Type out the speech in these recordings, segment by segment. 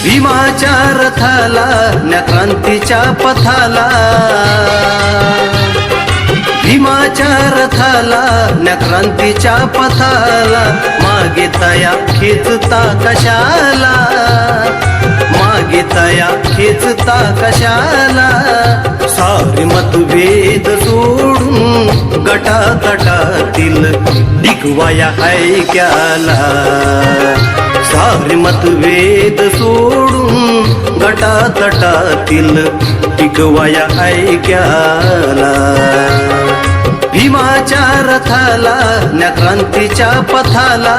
भीमाच्या रथाला न्या क्रांतीच्या पथाला, भीमाच्या रथाला न्या क्रांतीच्या पथाला, मागे तया खेचता कशाला, मागे तया खेचता कशाला, सारे मतभेद सोडून गटातटातील टिकवाया ऐक्याला, सारे मतभेद सोडून गटातटातील टिकवाया ऐक्याला. भीमाच्या रथाला न्या क्रांतीच्या पथाला,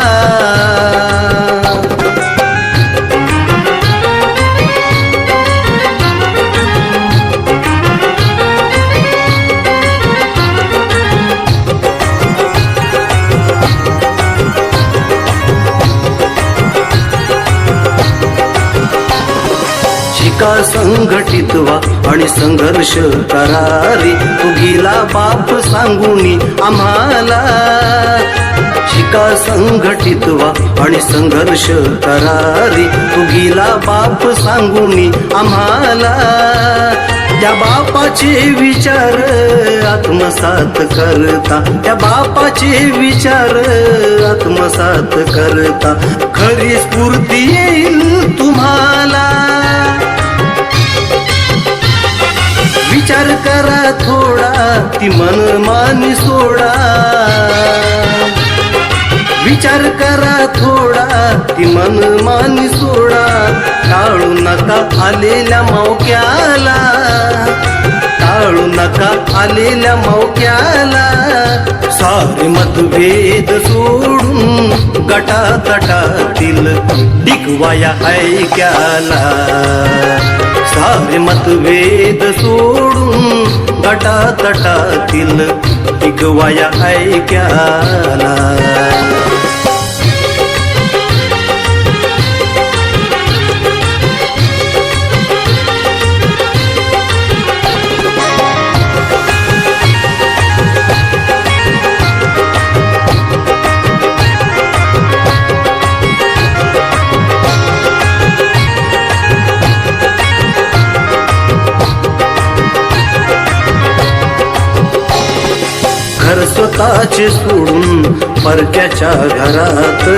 शिका संघटित व्हा आणि संघर्ष करारी, तू गेला बाप सांगूनी आम्हाला, शिका संघटित व्हा आणि संघर्ष करारी, तू गेला बाप सांगूनी आम्हाला, त्या बापाचे विचार आत्मसात करता, त्या बापाचे विचार आत्मसात करता, खरी स्फूर्ती येईल तुम्हाला. विचार करा थोडा ती मनमानी सोडा, विचार करा थोडा ती मनमानी सोडा, टाळू नका आलेल्या मौक्याला, टाळू नका आलेल्या मौक्याला, सारे मतभेद सोडून गटातटातील टिकवाया ऐक्याला, सारे मतभेद सोडून गटातटातील टिकवाया ऐक्याला. घर स्वतःचे सोडून परक्याच्या घरात,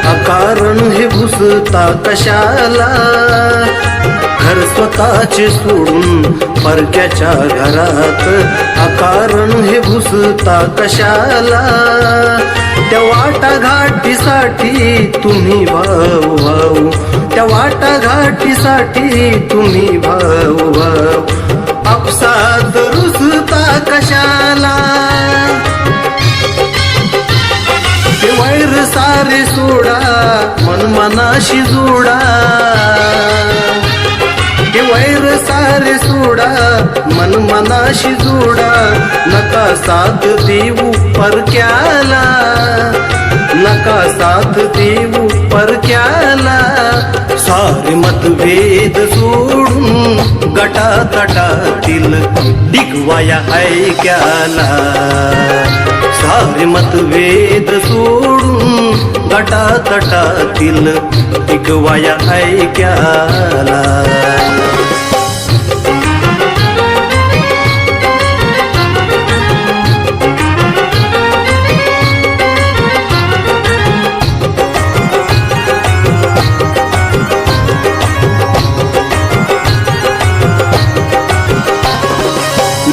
अकारण हे घुसता कशाला, घर स्वतःचे सोडून परक्याच्या घरात, अकारण हे घुसता कशाला, त्या वाटाघाटीसाठी तुम्ही भाऊ भाऊ, त्या वाटाघाटीसाठी तुम्ही भाऊ भाऊ, आपसात रुसता कशाला, ते वैर सारे सोडा मनमनाशी जोडा, ते वैर सारे सोडा मनमनाशी जोडा, नका साथ देऊ परक्याला, नका साथ देऊ परक्याला, सारे मतभेद सोडून गटातटातील टिकवाया ऐक्याला, सारे मतभेद सोडून गटातटातील टिकवाया ऐक्याला.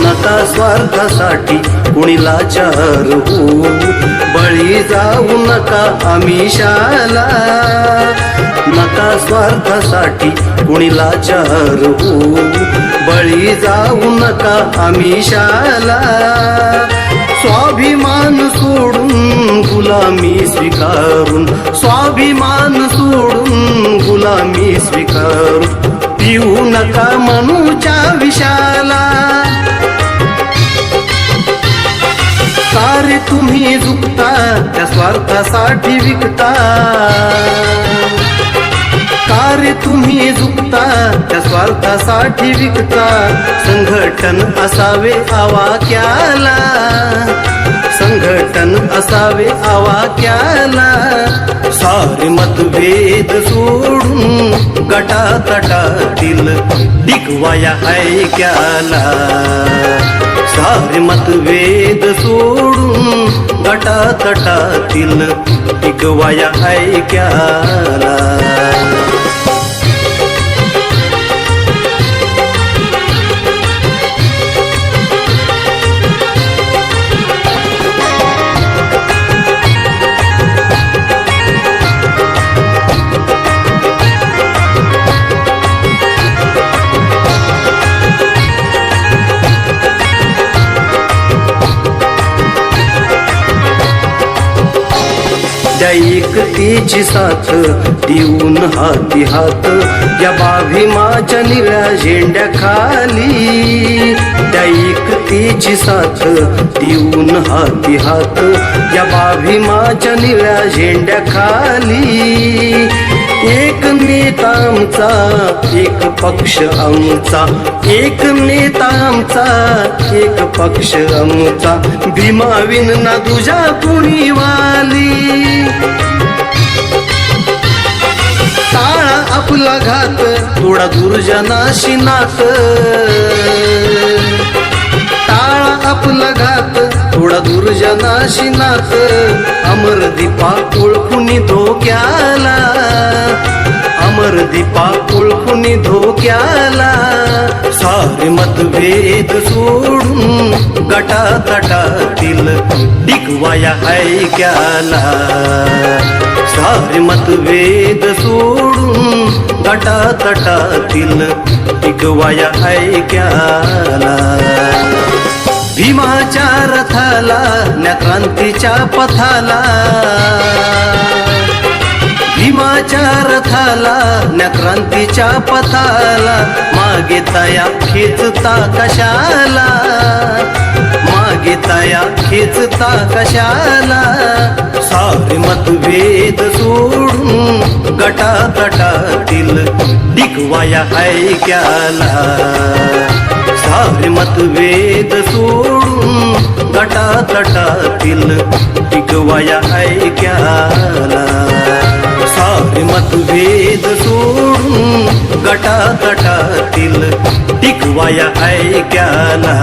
नका स्वार्थासाठी कुणी लाचार होऊ, बळी जाऊ नका आमिषाला, नका स्वार्थासाठी कुणी लाचार होऊ, बळी जाऊ नका आमिषाला, स्वाभिमान सोडून गुलामी स्वीकारून, स्वाभिमान सोडून गुलामी स्वीकारून, पिऊ नका मनूच्या विषाला, सारे तुम्ही झुकता त्या स्वार्थासाठी विकता, कार्य तुम्ही झुकता त्या स्वार्थासाठी विकता संघटन असावे आवाक्याला संघटन असावे आवाक्याला सारे मतभेद सोडून गटातटातील टिकवाया ऐक्याला सारे मतभेद सोडून गटातटातील टिकवाया ऐक्याला त्या एकतेची साथ देऊन हाती हात या बाभीमाच्या निळ्या झेंड्या खाली त्या एकतेची साथ देऊन हाती हात या बाभीमाच्या निळ्या झेंड्या खाली एक नेता आमचा एक पक्ष आमचा एक नेता आमचा एक पक्ष आमचा भीमाविन ना तुझ्या कुणी वाली टाळा आपला घात थोडा दुर्जनाशी नात टाळा आपला घात थोडा दुर्जनाशी नात अमर दीपा ओळखुनी धोक्याला अमर दीपा ओळखुनी धोक्याला सारे मतभेद सोडून गटातटातील टिकवाया ऐक्याला सारे मतभेद सोडून गटातटातील टिकवाया ऐक्याला भीमाच्या रथाला न्या क्रांतीच्या पथाला भीमाच्या रथाला न्या क्रांतीच्या पथाला मागे तया खेचता कशाला मागे तया खेचता कशाला सारे मतभेद सोडून गटातटातील टिकवाया ऐक्याला सारे मतभेद सोडून गटातटातील टिकवाया ऐक्याला सारे मतभेद सोडून गटातटातील टिकवाया ऐक्याला